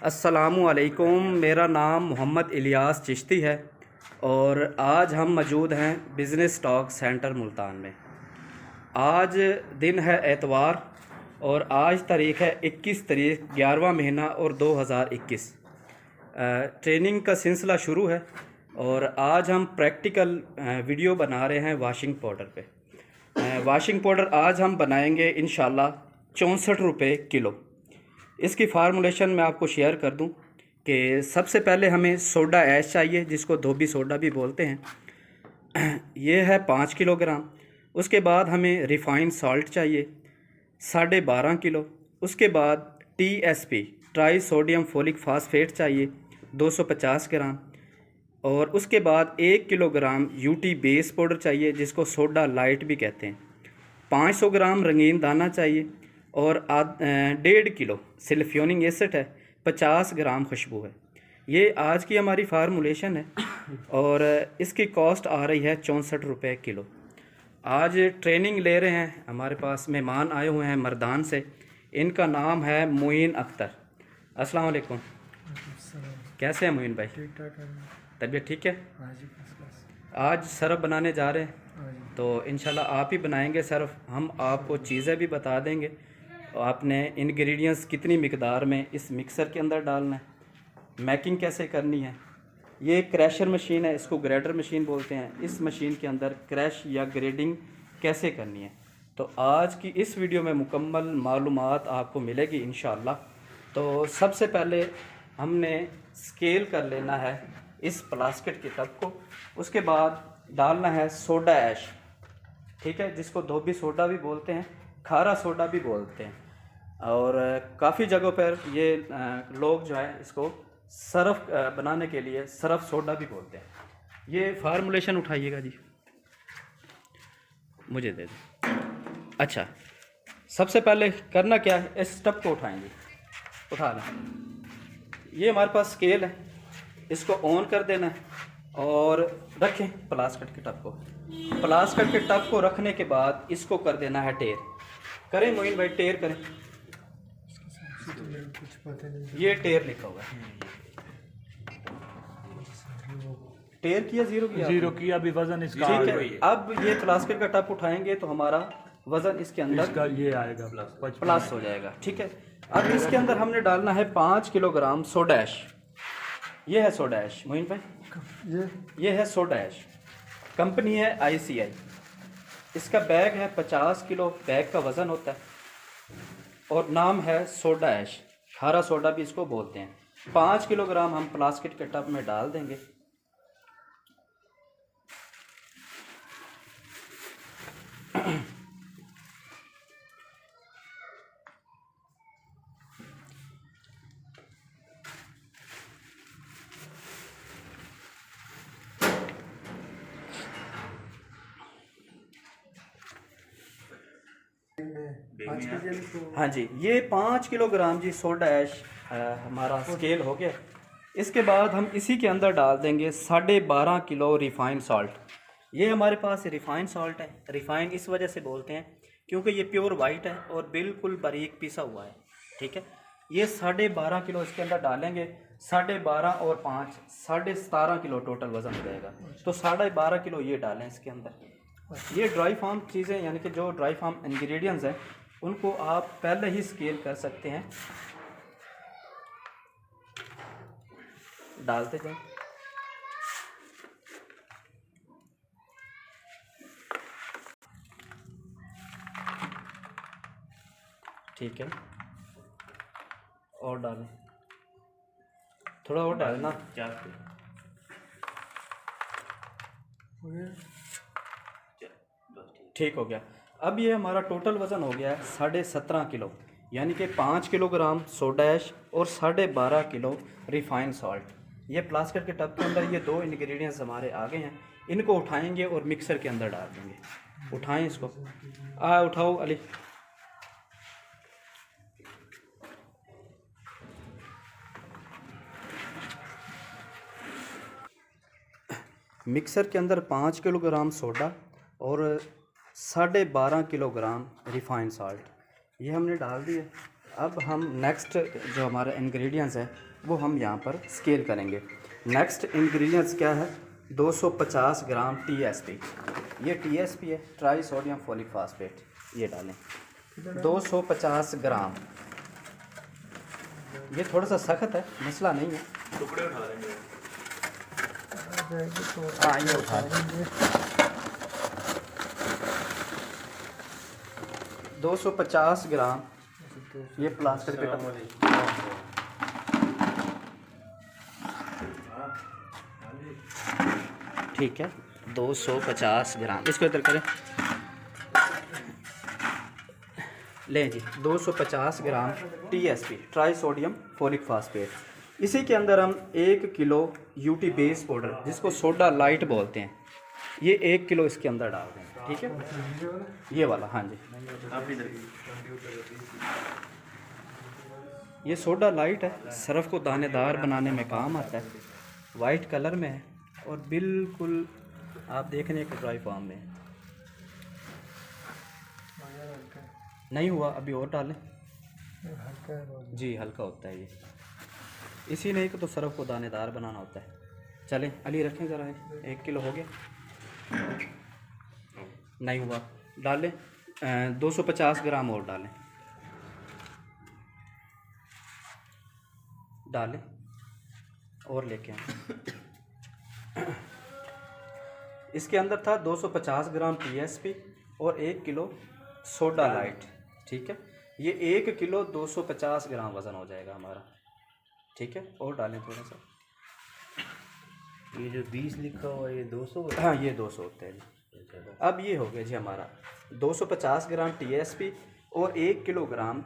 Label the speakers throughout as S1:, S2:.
S1: अस्सलामुअलैकुम। मेरा नाम मोहम्मद इलियास चिश्ती है और आज हम मौजूद हैं बिज़नेस टॉक सेंटर मुल्तान में। आज दिन है एतवार और आज तारीख़ है 21 तारीख 11वां महीना और 2021। ट्रेनिंग का सिलसिला शुरू है और आज हम प्रैक्टिकल वीडियो बना रहे हैं वाशिंग पाउडर पे। वाशिंग पाउडर आज हम बनाएंगे इंशाल्लाह 64 रुपये किलो। इसकी फार्मूलेशन मैं आपको शेयर कर दूं कि सबसे पहले हमें सोडा ऐश चाहिए, जिसको धोबी सोडा भी बोलते हैं। ये है 5 किलोग्राम। उसके बाद हमें रिफ़ाइंड सॉल्ट चाहिए 12.5 किलो। उसके बाद TSP try sodium folic phosphate चाहिए 250 ग्राम। और उसके बाद 1 किलोग्राम UT बेस पाउडर चाहिए, जिसको सोडा लाइट भी कहते हैं। 500 ग्राम रंगीन दाना चाहिए और 1.5 किलो सिल्फ्योनिक एसिड है। 50 ग्राम खुशबू है। ये आज की हमारी फार्मूलेशन है और इसकी कॉस्ट आ रही है 64 रुपये किलो। आज ट्रेनिंग ले रहे हैं, हमारे पास मेहमान आए हुए हैं मर्दान से। इनका नाम है मोइन अख्तर। अस्सलाम वालेकुम। कैसे हैं मोइन भाई?
S2: ठीक ठाक है।
S1: तबीयत ठीक है?
S2: आज
S1: आज सरफ बनाने जा रहे हैं तो इंशाल्लाह आप ही बनाएंगे सरफ। हम आपको चीज़ें भी बता देंगे। आपने इंग्रेडिएंट्स कितनी मिकदार में इस मिक्सर के अंदर डालना है, मैकिंग कैसे करनी है। ये क्रैशर मशीन है, इसको ग्रेडर मशीन बोलते हैं। इस मशीन के अंदर क्रैश या ग्रेडिंग कैसे करनी है, तो आज की इस वीडियो में मुकम्मल मालूमात आपको मिलेगी इंशाल्लाह। तो सबसे पहले हमने स्केल कर लेना है इस प्लास्टिक के टब को। उसके बाद डालना है सोडा ऐश, ठीक है, जिसको धोबी सोडा भी बोलते हैं, खारा सोडा भी बोलते हैं। और काफ़ी जगहों पर ये लोग जो है इसको सरफ बनाने के लिए सरफ सोडा भी बोलते हैं। ये फार्मूलेशन उठाइएगा जी, मुझे दे दें। अच्छा, सबसे पहले करना क्या है, इस टब को उठाएंगे, उठा लें। ये हमारे पास स्केल है, इसको ऑन कर देना है और रखें प्लास्टिक के टब को। प्लास्टिक के टब को रखने के बाद इसको कर देना है टेर। करें मोइन भाई, टेर करें।
S2: कुछ पता नहीं।
S1: ये टेर लिखा हुआ है। टेर किया, जीरो किया
S2: अभी वजन इसका
S1: ठीक है। अब ये प्लास्टिक का टब उठाएंगे तो हमारा वजन इसके अंदर
S2: इसका ये आएगा
S1: प्लस हो जाएगा, ठीक है। अब इसके अंदर हमने डालना है 5 किलोग्राम सोडा ऐश। ये है सोडा ऐश मोइन भाई, ये है सोडा ऐश। कंपनी है ICI। इसका बैग है 50 किलो, बैग का वज़न होता है और नाम है सोडा ऐश, खारा सोडा भी इसको बोलते हैं। 5 किलोग्राम हम प्लास्टिक के टब में डाल देंगे। हाँ जी, ये 5 किलोग्राम जी सोडा ऐश हमारा स्केल हो गया। इसके बाद हम इसी के अंदर डाल देंगे 12.5 किलो रिफ़ाइंड सॉल्ट। ये हमारे पास रिफ़ाइंड सॉल्ट है। रिफ़ाइंड इस वजह से बोलते हैं क्योंकि ये प्योर वाइट है और बिल्कुल बारीक पिसा हुआ है, ठीक है। ये 12.5 किलो इसके अंदर डालेंगे। 12.5 और 5 17.5 किलो टोटल वज़न हो जाएगा। तो 12.5 किलो ये डालें इसके अंदर। ये ड्राई फार्म चीज़ें, यानी कि जो ड्राई फार्म इंग्रेडिएंट्स हैं, उनको आप पहले ही स्केल कर सकते हैं। डालते जाएं। ठीक है, और डालें, थोड़ा और डालना। ठीक हो गया। अब ये हमारा टोटल वज़न हो गया है 17.5 किलो, यानी कि 5 किलोग्राम सोडा ऐश और 12.5 किलो रिफ़ाइंड सॉल्ट। ये प्लास्टिक के टब के अंदर ये दो इंग्रेडिएंट्स हमारे आ गए हैं। इनको उठाएंगे और मिक्सर के अंदर डाल देंगे। उठाएं इसको, उठाओ अली। मिक्सर के अंदर 5 किलोग्राम सोडा और 12.5 किलोग्राम रिफ़ाइंड सॉल्ट ये हमने डाल दिया। अब हम नेक्स्ट जो हमारा इंग्रेडिएंट्स है वो हम यहाँ पर स्केल करेंगे। नेक्स्ट इंग्रेडिएंट्स क्या है? 250 ग्राम TSP। ये TSP है, ट्राई सोडियम फोलिक फास्फेट। ये डालें 250 ग्राम। ये थोड़ा सा सख्त है, मसला नहीं है।
S2: टुकड़े उठा लेंगे।
S1: हाँ ये उठा लेंगे। 250 ग्राम ये प्लास्टिक के टब। ठीक है, 250 ग्राम इसको इधर करें। लें जी 250 gram TSP try sodium folic phosphate. इसी के अंदर हम 1 किलो UT बेस पाउडर जिसको सोडा लाइट बोलते हैं, ये 1 किलो इसके अंदर डाल दें। ठीक है, ये वाला, हाँ जी। ये सोडा लाइट है, सरफ को दानेदार बनाने में काम आता है। वाइट कलर में है और बिल्कुल आप देख रहे हैं कि ड्राई फॉर्म में है। नहीं हुआ, अभी और डालें जी, हल्का होता है ये, इसी नहीं कि तो सरफ को दानेदार बनाना होता है। चलें अली रखें ज़रा, 1 किलो हो गया। नहीं हुआ, डालें 250 ग्राम और डालें और लेके आए। इसके अंदर था 250 ग्राम TSP और 1 किलो सोडा लाइट। ठीक है, ये 1 किलो 250 ग्राम वज़न हो जाएगा हमारा। ठीक है, और डालें थोड़ा सा।
S2: ये जो 20 लिखा हुआ है ये 200?
S1: हाँ ये 200 होता है जी। अब ये हो गया जी हमारा 250 ग्राम TSP और 1 kilogram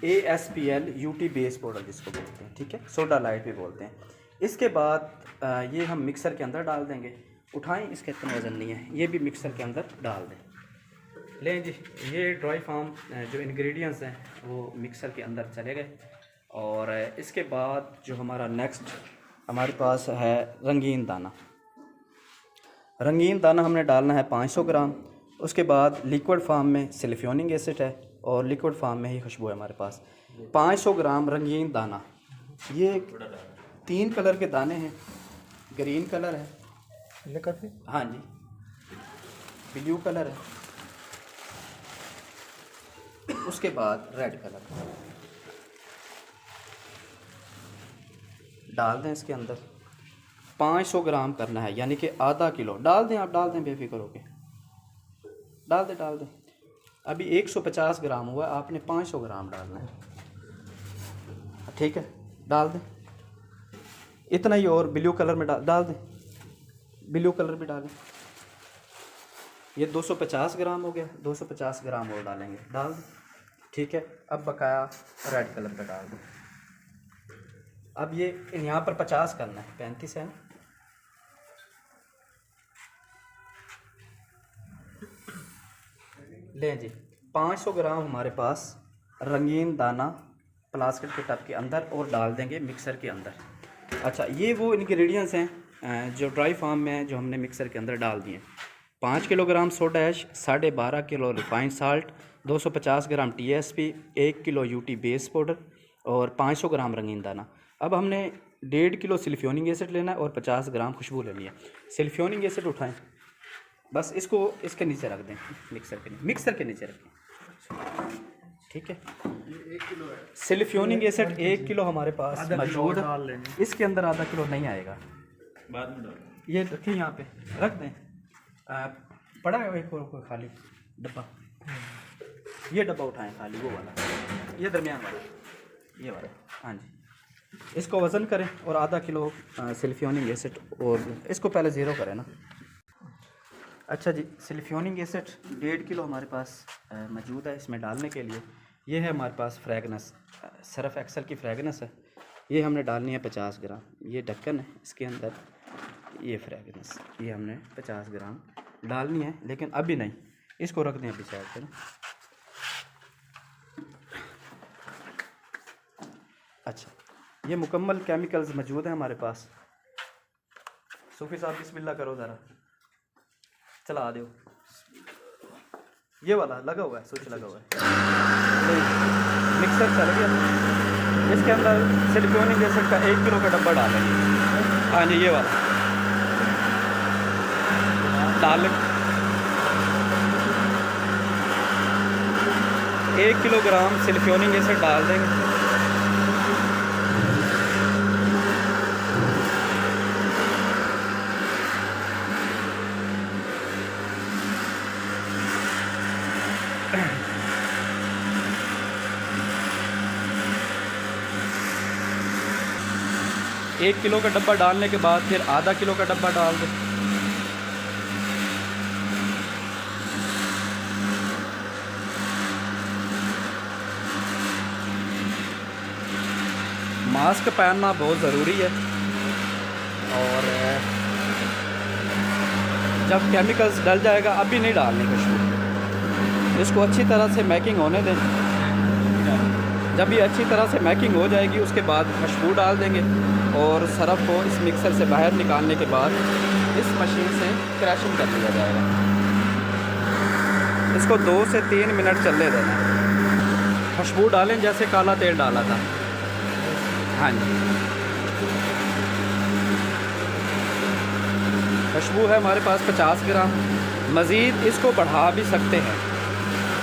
S1: ASPL UT base powder जिसको बोलते हैं। ठीक है, सोडा लाइट भी बोलते हैं। इसके बाद ये हम मिक्सर के अंदर डाल देंगे। उठाएं, इसका इतना वज़न नहीं है, ये भी मिक्सर के अंदर डाल दें। लें जी, ये ड्राई फार्म जो इंग्रेडिएंट्स हैं वो मिक्सर के अंदर चले गए। और इसके बाद जो हमारा नेक्स्ट हमारे पास है रंगीन दाना। रंगीन दाना हमने डालना है 500 ग्राम। उसके बाद लिक्विड फार्म में सिलिफ्योनिक एसिड है और लिक्विड फार्म में ही खुशबू है हमारे पास। 500 ग्राम रंगीन दाना। ये 3 कलर के दाने हैं, ग्रीन कलर है, हाँ जी, ब्लू कलर है, उसके बाद रेड कलर डाल दें इसके अंदर। 500 ग्राम करना है, यानी कि आधा किलो डाल दें। आप डाल दें, बेफिक्र होके डाल दें। अभी 150 ग्राम हुआ, आपने 500 ग्राम डालना है। ठीक है, डाल दें इतना ही। और ब्लू कलर में डाल दें, ब्लू कलर भी डालें। ये 250 ग्राम हो गया, 250 ग्राम और डालेंगे, डाल दें। ठीक है, अब बकाया रेड कलर का डाल दें। अब ये यहाँ पर 50 करना है, 35 है। लें जी, 500 ग्राम हमारे पास रंगीन दाना प्लास्टिक के टब के अंदर और डाल देंगे मिक्सर के अंदर। अच्छा, ये वो इंग्रेडिएंट्स हैं जो ड्राई फार्म में जो हमने मिक्सर के अंदर डाल दिए। 5 kilogram soda ash, 12.5 kilo refined salt, 250 gram TSP, 1 kilo UT base powder और 500 ग्राम रंगीन दाना। अब हमने 1.5 किलो सिलिफ्योनिक एसिड लेना है और 50 ग्राम खुशबू लेनी है। सिलिफ्योनिक एसिड उठाएं, बस इसको इसके नीचे रख दें, मिक्सर के नीचे रखें। ठीक है, सिलिफ्योनिक एसिड 1 किलो हमारे पास मौजूद है। इसके अंदर आधा किलो नहीं आएगा,
S2: बाद में डाल।
S1: ये रखिए, यहाँ पे रख दें। पड़ा है एक और खाली डब्बा, ये डब्बा उठाएं खाली, वो वाला, ये दरमियान वाला, ये वाला, हाँ जी। इसको वज़न करें और आधा किलो सिलिफ्योनिक एसिड, और इसको पहले ज़ीरो करें ना। अच्छा जी, सिलिफ्योनिक एसिड 1.5 किलो हमारे पास मौजूद है इसमें डालने के लिए। ये है हमारे पास फ्रेगनेंस, सर्फ एक्सेल की फ्रेगनेंस है, ये हमने डालनी है 50 ग्राम। ये ढक्कन है, इसके अंदर ये फ्रेगनेंस, ये हमने 50 ग्राम डालनी है, लेकिन अभी नहीं, इसको रख दें अभी साइड पर। अच्छा, ये मुकम्मल केमिकल्स मौजूद हैं हमारे पास। सूफी साहब बिस्मिल्लाह करो ज़रा, चला दो। ये वाला लगा हुआ है, स्विच लगा हुआ है। मिक्सर चल गया। इसके अंदर सिलिकॉनिक एसिड का 1 किलो का डब्बा डालेंगे। हाँ जी, ये वाला डाल 1 किलोग्राम सिलिकॉनिक एसिड डाल देंगे। एक किलो का डब्बा डालने के बाद फिर आधा किलो का डब्बा डाल दें। मास्क पहनना बहुत ज़रूरी है और जब केमिकल्स डल जाएगा अभी नहीं डालने खुशबू। इसको अच्छी तरह से मैकिंग होने दें। जब ये अच्छी तरह से मैकिंग हो जाएगी उसके बाद खुशबू डाल देंगे और सरफ को इस मिक्सर से बाहर निकालने के बाद इस मशीन से क्रैशिंग कर लिया जाएगा। इसको 2 से 3 मिनट चलने देना है। खुशबू डालें जैसे काला तेल डाला था। हाँ जी, खुशबू है हमारे पास 50 ग्राम। मज़ीद इसको बढ़ा भी सकते हैं,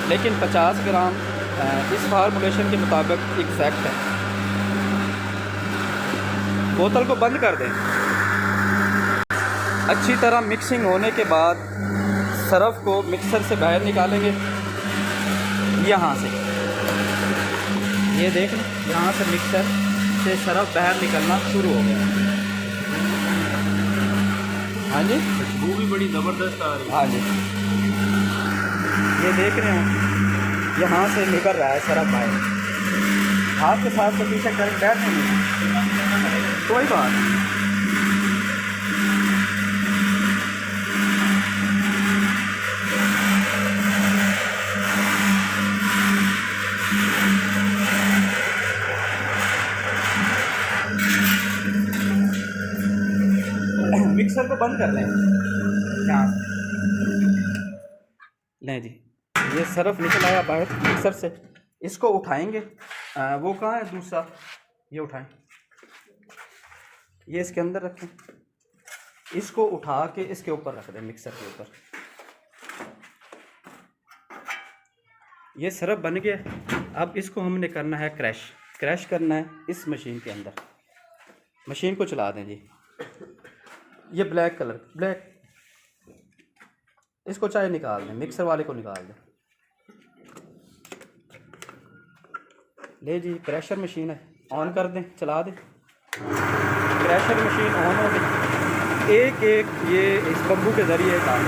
S1: लेकिन 50 ग्राम इस फार्मूलेशन के मुताबिक एग्जैक्ट है। बोतल को बंद कर दें। अच्छी तरह मिक्सिंग होने के बाद सरफ को मिक्सर से बाहर निकालेंगे। यहाँ से ये देख लें, यहाँ से मिक्सर से सरफ बाहर निकलना शुरू हो गया। हाँ जी,
S2: खुशबू भी बड़ी ज़बरदस्त आ रही है।
S1: हाँ जी, ये देख रहे हैं, यहाँ से निकल रहा है सरफ बाहर। हाथ के साथ तो पीछे कर बैठ नहीं, कोई बात नहीं। मिक्सर को बंद कर लें। यहाँ लें जी, ये सरफ निकल आया बाहर मिक्सर से। इसको उठाएंगे। वो कहाँ है दूसरा, ये उठाएं, ये इसके अंदर रखें। इसको उठा के इसके ऊपर रख दें, मिक्सर के ऊपर। ये सरफ बन गया। अब इसको हमने करना है क्रैश करना है इस मशीन के अंदर। मशीन को चला दें जी। ये ब्लैक कलर, ब्लैक, इसको चाहे निकाल दें, मिक्सर वाले को निकाल दें। ले जी, क्रैशर मशीन है, ऑन कर दें, चला दें। क्रैशर मशीन ऑन हो गई। एक एक ये इस बम्बू के ज़रिए काम।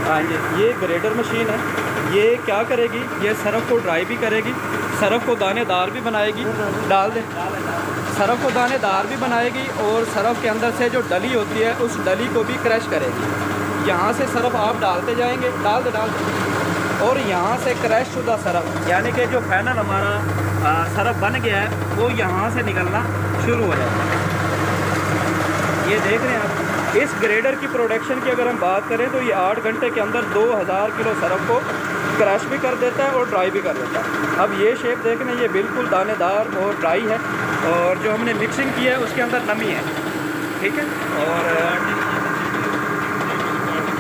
S1: हाँ जी, ये ग्रेडर मशीन है। ये क्या करेगी, ये सरफ को ड्राई भी करेगी, सरफ को दानेदार भी बनाएगी। डाल दें। सरफ को दानेदार भी बनाएगी और सरफ के अंदर से जो डली होती है उस डली को भी क्रश करेगी। यहाँ से सरफ आप डालते जाएंगे, डाल दे और यहाँ से क्रैश शुदा सरफ, यानी कि जो फाइनल हमारा सरफ बन गया है वो यहाँ से निकलना शुरू हो जाता है। ये देख रहे हैं आप। इस ग्रेडर की प्रोडक्शन की अगर हम बात करें तो ये 8 घंटे के अंदर 2000 किलो सरफ को क्रैश भी कर देता है और ड्राई भी कर देता है। अब ये शेप देख रहे हैं, ये बिल्कुल दानेदार और ड्राई है और जो हमने मिक्सिंग की है उसके अंदर नमी है। ठीक है, और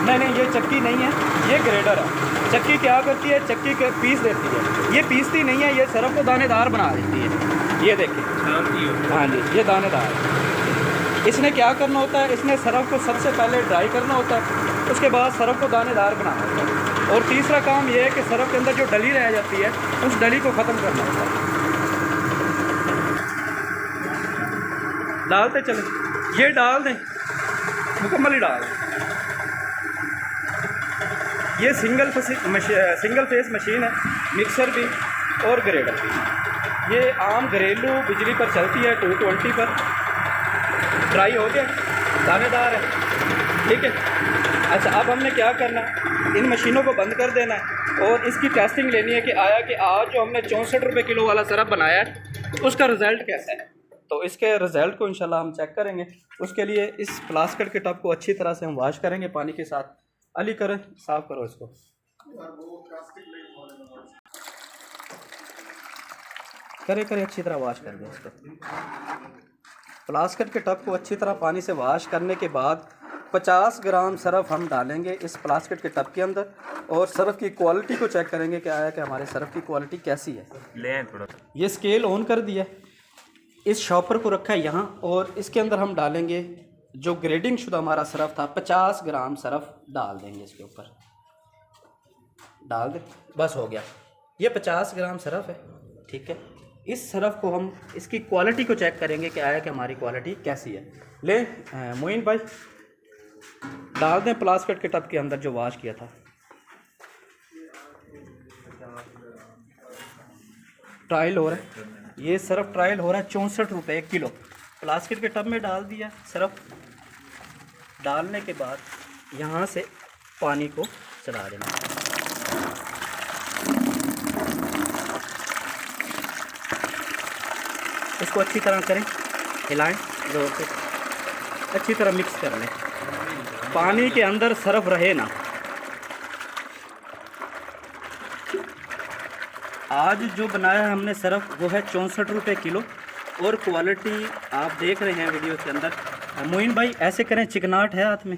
S1: नहीं, ये चक्की नहीं है, ये ग्रेडर है। चक्की क्या करती है, चक्की के पीस देती है, ये पीसती नहीं है, ये सरफ को दानेदार बना देती है। ये देखिए, हाँ जी, ये दानेदार है। इसने क्या करना होता है, इसने सरफ को सबसे पहले ड्राई करना होता है, उसके बाद सरफ को दानेदार बनाना होता है। और तीसरा काम ये है कि सरफ के अंदर जो डली रह जाती है उस डली को ख़त्म करना होता है। डालते चले, ये डाल दें, मुकम्मल ही डाल दें। ये सिंगल फेस मशीन है, मिक्सर भी और ग्रेडर भी। ये आम घरेलू बिजली पर चलती है, 220 पर। ड्राई हो गया, दानेदार है। ठीक है, अच्छा, अब हमने क्या करना, इन मशीनों को बंद कर देना है और इसकी टेस्टिंग लेनी है कि आया कि आज जो हमने 64 रुपये किलो वाला सरफ बनाया है उसका रिज़ल्ट कैसा है। तो इसके रिज़ल्ट को इंशाल्लाह हम चेक करेंगे। उसके लिए इस प्लास्टिक के टब को अच्छी तरह से हम वॉश करेंगे पानी के साथ अली करें, साफ करो इसको। करे अच्छी तरह वॉश कर दो इसको। प्लास्टिक के टब को अच्छी तरह पानी से वॉश करने के बाद 50 ग्राम सरफ़ हम डालेंगे इस प्लास्टिक के टब के अंदर, और सरफ़ की क्वालिटी को चेक करेंगे क्या है कि हमारे सरफ़ की क्वालिटी कैसी है।
S2: ले थोड़ा
S1: ये स्केल ऑन कर दिया, इस शॉपर को रखा है यहाँ, और इसके अंदर हम डालेंगे जो ग्रेडिंग शुदा हमारा सरफ़ था, 50 ग्राम सरफ़ डाल देंगे इसके ऊपर। डाल दे, बस हो गया। ये 50 ग्राम सरफ़ है, ठीक है। इस सरफ़ को हम इसकी क्वालिटी को चेक करेंगे कि आया कि हमारी क्वालिटी कैसी है। ले मोइन भाई डाल दें प्लास्टिक के टब के अंदर जो वॉश किया था। ट्रायल हो रहा है, ये सरफ़ ट्रायल हो रहा है 64 रुपये किलो। प्लास्टिक के टब में डाल दिया सरफ़। डालने के बाद यहाँ से पानी को चढ़ा देना। इसको अच्छी तरह करें, हिलाएं जोर से, अच्छी तरह मिक्स कर लें। पानी के अंदर सरफ़ रहे ना। आज जो बनाया है हमने सरफ़ वो है 64 रुपये किलो, और क्वालिटी आप देख रहे हैं वीडियो के अंदर। मोइन भाई ऐसे करें, चिकनाट है हाथ में,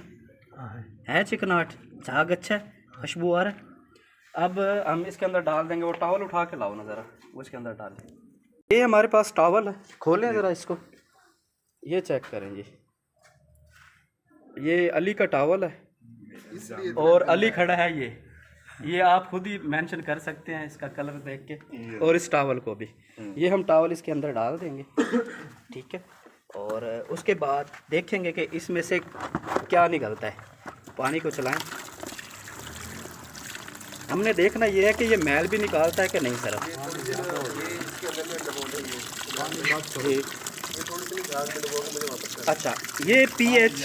S1: है चिकनाट, झाग अच्छा है, खुशबू आ रहा है। अब हम इसके अंदर डाल देंगे, वो टॉवल उठा के लाओ ना ज़रा, वो इसके अंदर डालें। ये हमारे पास टॉवल है, खोलें ज़रा इसको, ये चेक करें जी। ये अली का टॉवल है और अली खड़ा है। ये आप खुद ही मेंशन कर सकते हैं इसका कलर देख के, और इस टॉवल को भी। ये हम टॉवल इसके अंदर डाल देंगे, ठीक है। और उसके बाद देखेंगे कि इसमें से क्या निकलता है। पानी को चलाएं। हमने देखना ये है कि ये मैल भी निकालता है कि नहीं सर। अच्छा, ये पीएच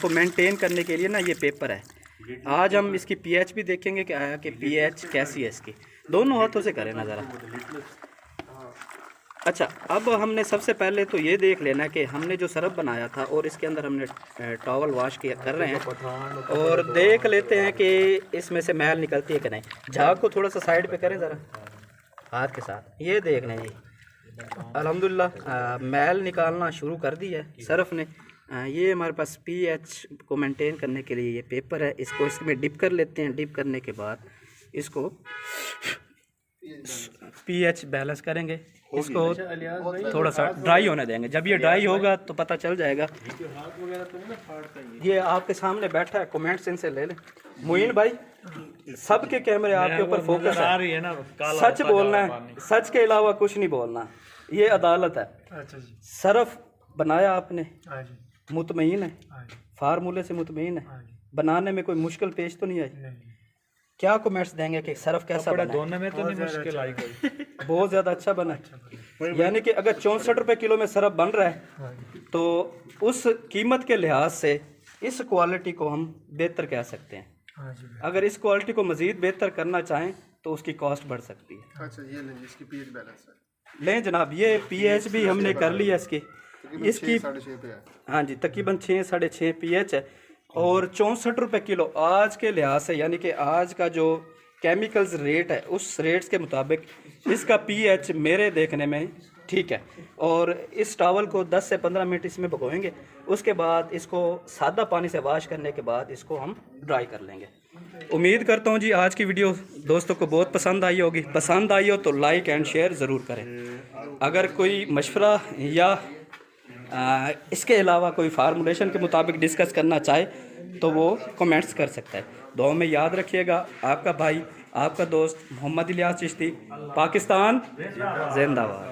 S1: को मेंटेन करने के लिए ना ये पेपर है। आज हम इसकी पीएच भी देखेंगे कि पीएच कैसी है इसकी। दोनों हाथों से करें ना ज़रा। अच्छा, अब हमने सबसे पहले तो ये देख लेना कि हमने जो सरफ़ बनाया था और इसके अंदर हमने टॉवल वॉश किया कर रहे हैं, और देख लेते हैं कि इसमें से मैल निकलती है कि नहीं। झाग को थोड़ा सा साइड पे करें ज़रा हाथ के साथ। ये देख लें जी, अल्हम्दुलिल्लाह मैल निकालना शुरू कर दिया है सरफ़ ने। ये हमारे पास पीएच को मेंटेन करने के लिए ये पेपर है, इसको इसमें डिप कर लेते हैं। डिप करने के बाद इसको पीएच बैलेंस करेंगे, इसको थोड़ा सा ड्राई होने देंगे। जब ये ड्राई होगा तो पता चल जाएगा। ये आपके सामने बैठा है, कमेंट्स इनसे ले लें। मोइन भाई सबके कैमरे आपके ऊपर फोकस है, सच बोलना है, सच के अलावा कुछ नहीं बोलना। ये अदालत है। सरफ़ बनाया आपने, मुतमईन है, फार्मूले से मुतमईन है, बनाने में कोई मुश्किल पेश तो नहीं आई। क्या कमेंट्स देंगे कि सरफ़ कैसा बना? दोनों में तो नहीं मुश्किल आई कोई। बहुत ज़्यादा अच्छा बना। यानी कि अगर 64 रुपये किलो में सरफ़ बन रहा है तो उस कीमत के लिहाज से इस क्वालिटी को हम बेहतर कह सकते हैं। अगर इस क्वालिटी को मज़ीद बेहतर करना चाहें तो उसकी कॉस्ट बढ़ सकती है।
S3: अच्छा, ये लें, इसकी पीएच बैलेंस है।
S1: लें जनाब, ये पीएच भी हमने कर लिया इसकी। इसकी
S3: 6.5 पे है।
S1: हाँ जी, तकरीबन 6 साढ़े 6 पीएच है, और 64 रुपये किलो आज के लिहाज से, यानी कि आज का जो केमिकल्स रेट है उस रेट्स के मुताबिक इसका पीएच मेरे देखने में ठीक है। और इस टॉवल को 10 से 15 मिनट इसमें भिगोएंगे। उसके बाद इसको सादा पानी से वॉश करने के बाद इसको हम ड्राई कर लेंगे। उम्मीद करता हूँ जी आज की वीडियो दोस्तों को बहुत पसंद आई होगी। पसंद आई हो तो लाइक एंड शेयर ज़रूर करें। अगर कोई मशवरा या इसके अलावा कोई फार्मूलेशन के मुताबिक डिस्कस करना चाहे तो वो कमेंट्स कर सकता है। दुआ में याद रखिएगा। आपका भाई, आपका दोस्त मोहम्मद इलियास चिश्ती, पाकिस्तान जिंदाबाद।